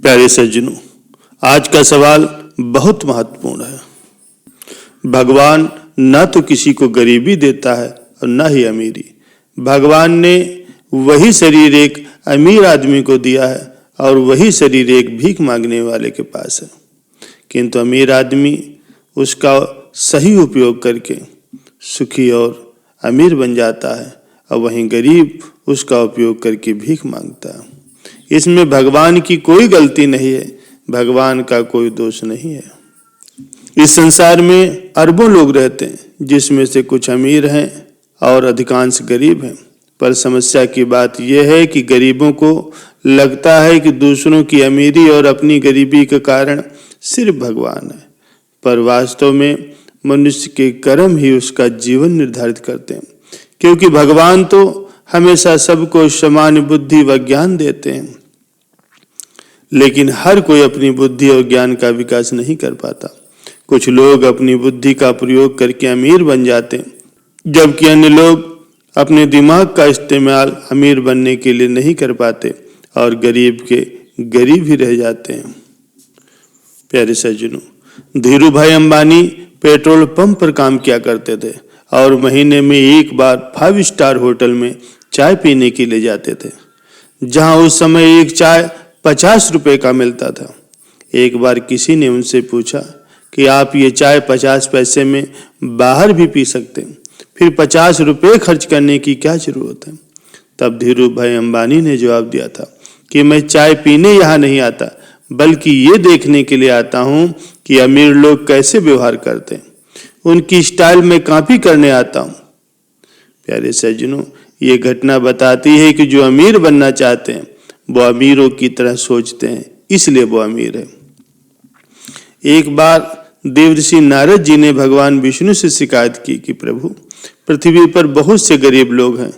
प्यारे सज्जनों, आज का सवाल बहुत महत्वपूर्ण है। भगवान न तो किसी को गरीबी देता है और न ही अमीरी। भगवान ने वही शरीर एक अमीर आदमी को दिया है और वही शरीर एक भीख मांगने वाले के पास है, किंतु अमीर आदमी उसका सही उपयोग करके सुखी और अमीर बन जाता है और वहीं गरीब उसका उपयोग करके भीख मांगता है। इसमें भगवान की कोई गलती नहीं है, भगवान का कोई दोष नहीं है। इस संसार में अरबों लोग रहते हैं, जिसमें से कुछ अमीर हैं और अधिकांश गरीब हैं। पर समस्या की बात यह है कि गरीबों को लगता है कि दूसरों की अमीरी और अपनी गरीबी के कारण सिर्फ भगवान है, पर वास्तव में मनुष्य के कर्म ही उसका जीवन निर्धारित करते हैं, क्योंकि भगवान तो हमेशा सबको समान बुद्धि व ज्ञान देते हैं, लेकिन हर कोई अपनी बुद्धि और ज्ञान का विकास नहीं कर पाता। कुछ लोग अपनी बुद्धि का प्रयोग करके अमीर बन जाते हैं, जबकि अन्य लोग अपने दिमाग का इस्तेमाल अमीर बनने के लिए नहीं कर पाते और गरीब के गरीब ही रह जाते हैं। प्यारे सज्जनों, धीरू भाई अंबानी पेट्रोल पंप पर काम किया करते थे और महीने में एक बार 5 स्टार होटल में चाय पीने के लिए जाते थे, जहां उस समय एक चाय 50 रुपए का मिलता था। एक बार किसी ने उनसे पूछा कि आप ये चाय 50 पैसे में बाहर भी पी सकते हैं, फिर 50 रुपए खर्च करने की क्या जरूरत है। तब धीरू भाई अंबानी ने जवाब दिया था कि मैं चाय पीने यहाँ नहीं आता, बल्कि ये देखने के लिए आता हूँ कि अमीर लोग कैसे व्यवहार करते हैं, उनकी स्टाइल में कॉपी करने आता हूँ। प्यारे सज्जनों, ये घटना बताती है कि जो अमीर बनना चाहते हैं वो अमीरों की तरह सोचते हैं, इसलिए वो अमीर है। एक बार देवर्षि नारद जी ने भगवान विष्णु से शिकायत की कि प्रभु, पृथ्वी पर बहुत से गरीब लोग हैं,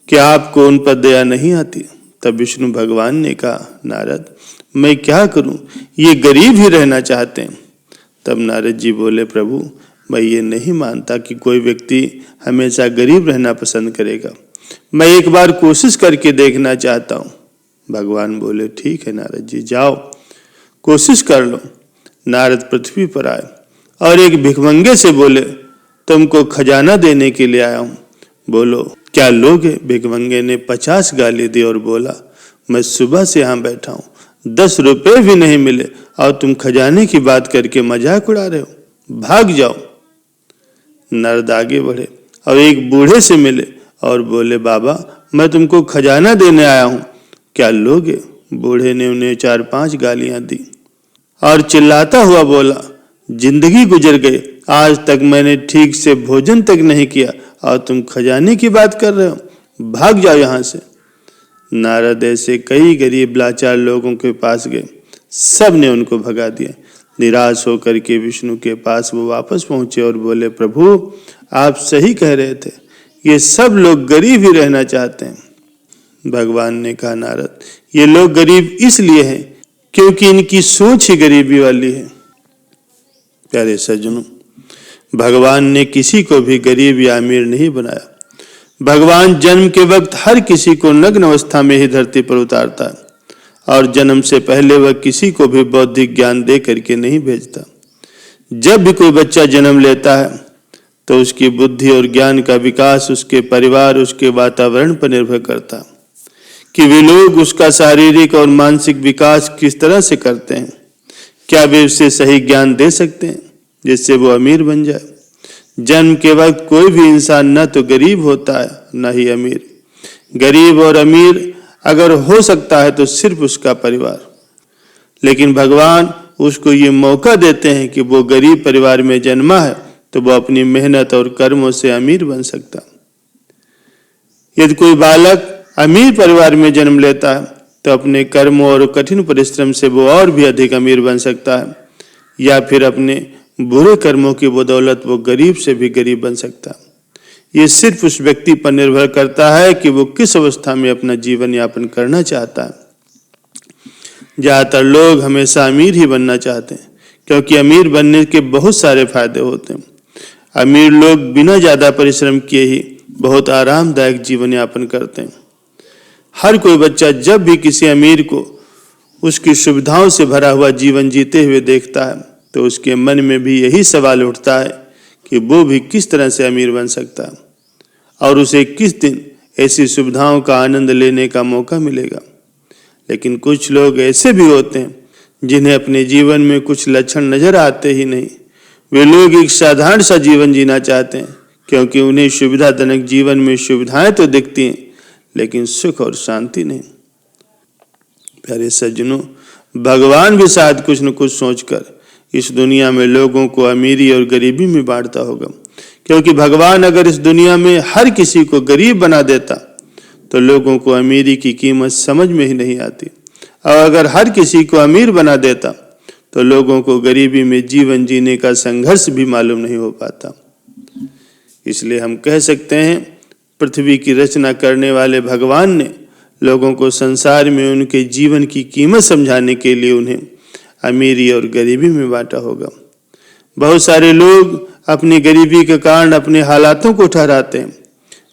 क्या आपको उन पर दया नहीं आती? तब विष्णु भगवान ने कहा, नारद, मैं क्या करूं, ये गरीब ही रहना चाहते हैं। तब नारद जी बोले, प्रभु, मैं ये नहीं मानता कि कोई व्यक्ति हमेशा गरीब रहना पसंद करेगा। मैं एक बार कोशिश करके देखना चाहता हूँ। भगवान बोले, ठीक है नारद जी, जाओ कोशिश कर लो। नारद पृथ्वी पर आए और एक भिखमंगे से बोले, तुमको खजाना देने के लिए आया हूँ, बोलो क्या लोगे? भिखमंगे ने 50 गाली दी और बोला, मैं सुबह से यहाँ बैठा हूँ, 10 रुपए भी नहीं मिले और तुम खजाने की बात करके मजाक उड़ा रहे हो, भाग जाओ। नारद आगे बढ़े और एक बूढ़े से मिले और बोले, बाबा, मैं तुमको खजाना देने आया हूँ, क्या लोगे? बूढ़े ने उन्हें 4-5 गालियां दी और चिल्लाता हुआ बोला, जिंदगी गुजर गई, आज तक मैंने ठीक से भोजन तक नहीं किया और तुम खजाने की बात कर रहे हो, भाग जाओ यहाँ से। नारद ऐसे कई गरीब लाचार लोगों के पास गए, सब ने उनको भगा दिया। निराश होकर के विष्णु के पास वो वापस पहुंचे और बोले, प्रभु, आप सही कह रहे थे, ये सब लोग गरीब ही रहना चाहते हैं। भगवान ने कहा, नारद, ये लोग गरीब इसलिए हैं क्योंकि इनकी सोच ही गरीबी वाली है। प्यारे सज्जनों, भगवान ने किसी को भी गरीब या अमीर नहीं बनाया। भगवान जन्म के वक्त हर किसी को नग्न अवस्था में ही धरती पर उतारता है और जन्म से पहले वह किसी को भी बौद्धिक ज्ञान दे करके नहीं भेजता। जब भी कोई बच्चा जन्म लेता है तो उसकी बुद्धि और ज्ञान का विकास उसके परिवार, उसके वातावरण पर निर्भर करता है कि वे लोग उसका शारीरिक और मानसिक विकास किस तरह से करते हैं। क्या वे उसे सही ज्ञान दे सकते हैं जिससे वो अमीर बन जाए? जन्म के वक्त कोई भी इंसान न तो गरीब होता है न ही अमीर। गरीब और अमीर अगर हो सकता है तो सिर्फ उसका परिवार, लेकिन भगवान उसको ये मौका देते हैं कि वो गरीब परिवार में जन्मा है तो वो अपनी मेहनत और कर्मों से अमीर बन सकता। यदि कोई बालक अमीर परिवार में जन्म लेता है तो अपने कर्मों और कठिन परिश्रम से वो और भी अधिक अमीर बन सकता है, या फिर अपने बुरे कर्मों की बदौलत वो गरीब से भी गरीब बन सकता है। ये सिर्फ उस व्यक्ति पर निर्भर करता है कि वो किस अवस्था में अपना जीवन यापन करना चाहता है। ज्यादातर लोग हमेशा अमीर ही बनना चाहते हैं, क्योंकि अमीर बनने के बहुत सारे फायदे होते हैं। अमीर लोग बिना ज्यादा परिश्रम किए ही बहुत आरामदायक जीवन यापन करते हैं। हर कोई बच्चा जब भी किसी अमीर को उसकी सुविधाओं से भरा हुआ जीवन जीते हुए देखता है तो उसके मन में भी यही सवाल उठता है कि वो भी किस तरह से अमीर बन सकता है और उसे किस दिन ऐसी सुविधाओं का आनंद लेने का मौका मिलेगा। लेकिन कुछ लोग ऐसे भी होते हैं जिन्हें अपने जीवन में कुछ लक्षण नजर आते ही नहीं। वे लोग एक साधारण सा जीवन जीना चाहते हैं क्योंकि उन्हें सुविधाजनक जीवन में सुविधाएं तो दिखती हैं लेकिन सुख और शांति नहीं। प्यारे सज्जनों, भगवान भी शायद कुछ न कुछ सोचकर इस दुनिया में लोगों को अमीरी और गरीबी में बांटता होगा, क्योंकि भगवान अगर इस दुनिया में हर किसी को गरीब बना देता तो लोगों को अमीरी की कीमत समझ में ही नहीं आती, और अगर हर किसी को अमीर बना देता तो लोगों को गरीबी में जीवन जीने का संघर्ष भी मालूम नहीं हो पाता। इसलिए हम कह सकते हैं पृथ्वी की रचना करने वाले भगवान ने लोगों को संसार में उनके जीवन की कीमत समझाने के लिए उन्हें अमीरी और गरीबी में बांटा होगा। बहुत सारे लोग अपनी गरीबी के कारण अपने हालातों को ठहराते हैं।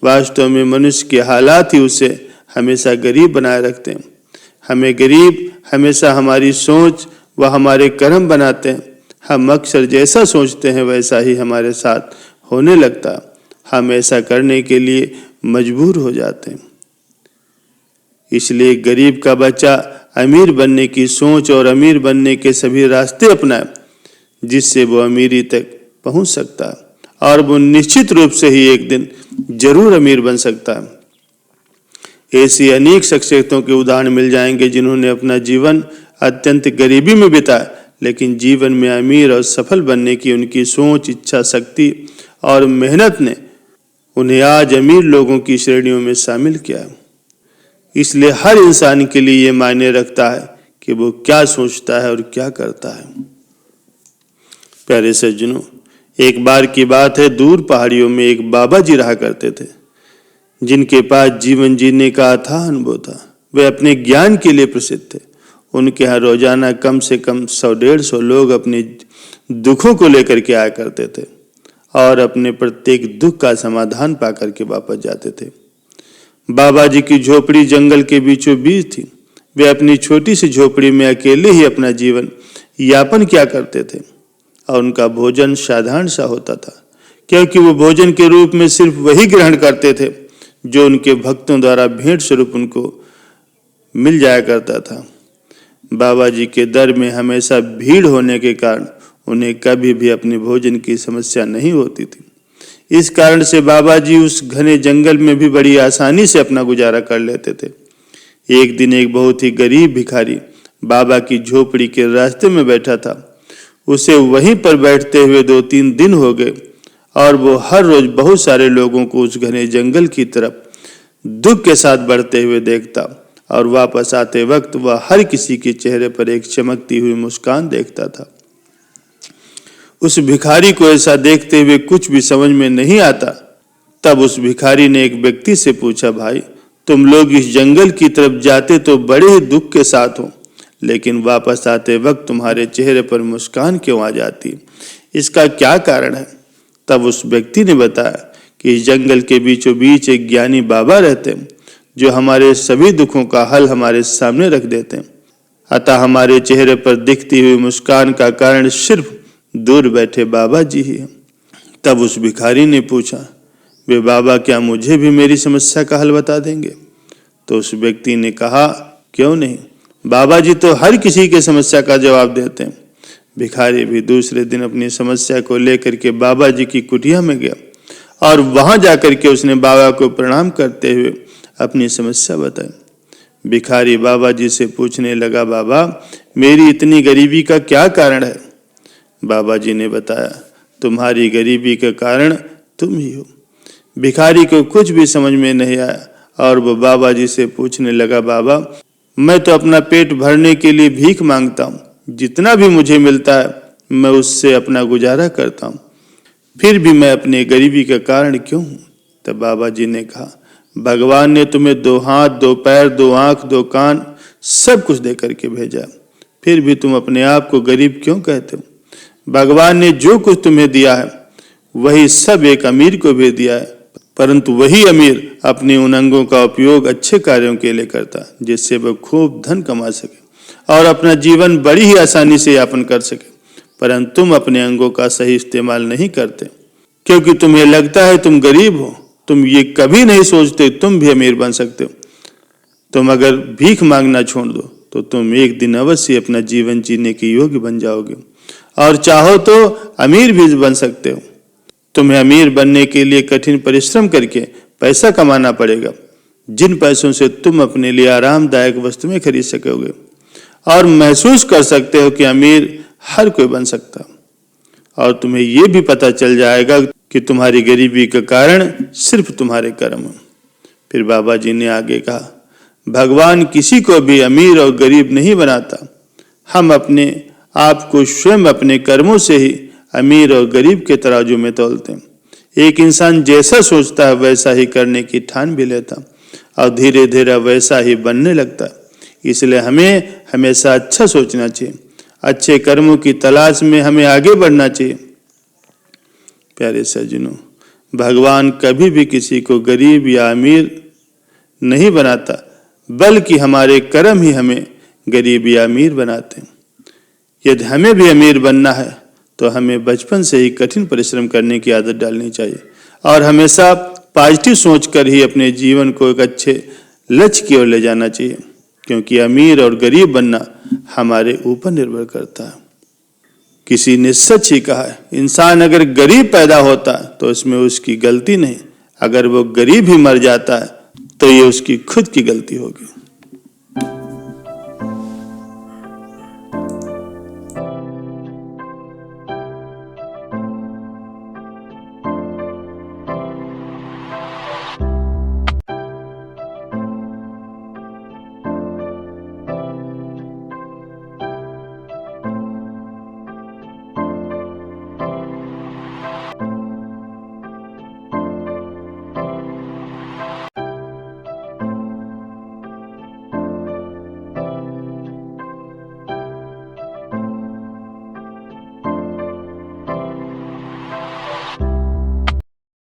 वास्तव में मनुष्य के हालात ही उसे हमेशा गरीब बनाए रखते हैं। हमें गरीब हमेशा हमारी सोच व हमारे कर्म बनाते हैं। हम अक्सर जैसा सोचते हैं वैसा ही हमारे साथ होने लगता है। हम ऐसा करने के लिए मजबूर हो जाते हैं। इसलिए गरीब का बच्चा अमीर बनने की सोच और अमीर बनने के सभी रास्ते अपनाए जिससे वो अमीरी तक पहुंच सकता है, और वो निश्चित रूप से ही एक दिन जरूर अमीर बन सकता है। ऐसी अनेक शख्सियतों के उदाहरण मिल जाएंगे जिन्होंने अपना जीवन अत्यंत गरीबी में बिताया, लेकिन जीवन में अमीर और सफल बनने की उनकी सोच, इच्छा शक्ति और मेहनत ने उन्हें आज अमीर लोगों की श्रेणियों में शामिल किया। इसलिए हर इंसान के लिए ये मायने रखता है कि वो क्या सोचता है और क्या करता है। प्यारे सज्जनों, एक बार की बात है, दूर पहाड़ियों में एक बाबा जी रहा करते थे जिनके पास जीवन जीने का अथाह अनुभव था। वे अपने ज्ञान के लिए प्रसिद्ध थे। उनके यहाँ रोजाना कम से कम 100-150 लोग अपने दुखों को लेकर के आया करते थे और अपने प्रत्येक दुख का समाधान पा करके वापस जाते थे। बाबा जी की झोपड़ी जंगल के बीचों बीच थी। वे अपनी छोटी सी झोपड़ी में अकेले ही अपना जीवन यापन किया करते थे और उनका भोजन साधारण सा होता था, क्योंकि वो भोजन के रूप में सिर्फ वही ग्रहण करते थे जो उनके भक्तों द्वारा भेंट स्वरूप उनको मिल जाया करता था। बाबा जी के दर में हमेशा भीड़ होने के कारण उन्हें कभी भी अपने भोजन की समस्या नहीं होती थी। इस कारण से बाबा जी उस घने जंगल में भी बड़ी आसानी से अपना गुजारा कर लेते थे। एक दिन एक बहुत ही गरीब भिखारी बाबा की झोपड़ी के रास्ते में बैठा था। उसे वहीं पर बैठते हुए 2-3 दिन हो गए और वो हर रोज बहुत सारे लोगों को उस घने जंगल की तरफ दुख के साथ बढ़ते हुए देखता और वापस आते वक्त वह हर किसी के चेहरे पर एक चमकती हुई मुस्कान देखता था। उस भिखारी को ऐसा देखते हुए कुछ भी समझ में नहीं आता। तब उस भिखारी ने एक व्यक्ति से पूछा, भाई, तुम लोग इस जंगल की तरफ जाते तो बड़े ही दुख के साथ हो, लेकिन वापस आते वक्त तुम्हारे चेहरे पर मुस्कान क्यों आ जाती? इसका क्या कारण है? तब उस व्यक्ति ने बताया कि इस जंगल के बीचों बीच एक ज्ञानी बाबा रहते हैं जो हमारे सभी दुखों का हल हमारे सामने रख देते हैं। अतः हमारे चेहरे पर दिखती हुई मुस्कान का कारण सिर्फ दूर बैठे बाबा जी ही हैं। तब उस भिखारी ने पूछा, वे बाबा क्या मुझे भी मेरी समस्या का हल बता देंगे? तो उस व्यक्ति ने कहा, क्यों नहीं, बाबा जी तो हर किसी के समस्या का जवाब देते हैं। भिखारी भी दूसरे दिन अपनी समस्या को लेकर के बाबा जी की कुटिया में गया और वहां जाकर के उसने बाबा को प्रणाम करते हुए अपनी समस्या बताई। भिखारी बाबा जी से पूछने लगा, बाबा, मेरी इतनी गरीबी का क्या कारण है? बाबा जी ने बताया, तुम्हारी गरीबी का कारण तुम ही हो। भिखारी को कुछ भी समझ में नहीं आया और वो बाबा जी से पूछने लगा, बाबा, मैं तो अपना पेट भरने के लिए भीख मांगता हूँ, जितना भी मुझे मिलता है मैं उससे अपना गुजारा करता हूँ, फिर भी मैं अपनी गरीबी का कारण क्यों हूँ? तब बाबा जी ने कहा, भगवान ने तुम्हें 2 हाथ, 2 पैर, 2 आंख, 2 कान सब कुछ दे करके भेजा, फिर भी तुम अपने आप को गरीब क्यों कहते हो? भगवान ने जो कुछ तुम्हें दिया है वही सब एक अमीर को भी दिया है, परंतु वही अमीर अपने उन अंगों का उपयोग अच्छे कार्यों के लिए करता जिससे वह खूब धन कमा सके और अपना जीवन बड़ी ही आसानी से यापन कर सके, परंतु तुम अपने अंगों का सही इस्तेमाल नहीं करते, क्योंकि तुम्हें लगता है तुम गरीब हो। तुम ये कभी नहीं सोचते तुम भी अमीर बन सकते हो। तुम अगर भीख मांगना छोड़ दो तो तुम एक दिन अवश्य अपना जीवन जीने के योग्य बन जाओगे, और चाहो तो अमीर भी बन सकते हो। तुम्हें अमीर बनने के लिए कठिन परिश्रम करके पैसा कमाना पड़ेगा, जिन पैसों से तुम अपने लिए आरामदायक वस्तुएं खरीद सकोगे, और महसूस कर सकते हो कि अमीर हर कोई बन सकता। और तुम्हें यह भी पता चल जाएगा कि तुम्हारी गरीबी का कारण सिर्फ तुम्हारे कर्म। फिर बाबा जी ने आगे कहा, भगवान किसी को भी अमीर और गरीब नहीं बनाता। हम अपने आप को स्वयं अपने कर्मों से ही अमीर और गरीब के तराजू में तौलते हैं। एक इंसान जैसा सोचता है वैसा ही करने की ठान भी लेता, और धीरे धीरे वैसा ही बनने लगता। इसलिए हमें हमेशा अच्छा सोचना चाहिए, अच्छे कर्मों की तलाश में हमें आगे बढ़ना चाहिए। प्यारे सज्जनों, भगवान कभी भी किसी को गरीब या अमीर नहीं बनाता, बल्कि हमारे कर्म ही हमें गरीब या अमीर बनाते हैं। यदि हमें भी अमीर बनना है तो हमें बचपन से ही कठिन परिश्रम करने की आदत डालनी चाहिए, और हमेशा पॉजिटिव सोचकर ही अपने जीवन को एक अच्छे लक्ष्य की ओर ले जाना चाहिए, क्योंकि अमीर और गरीब बनना हमारे ऊपर निर्भर करता है। किसी ने सच ही कहा है, इंसान अगर गरीब पैदा होता तो इसमें उसकी गलती नहीं, अगर वो गरीब ही मर जाता है तो ये उसकी खुद की गलती होगी।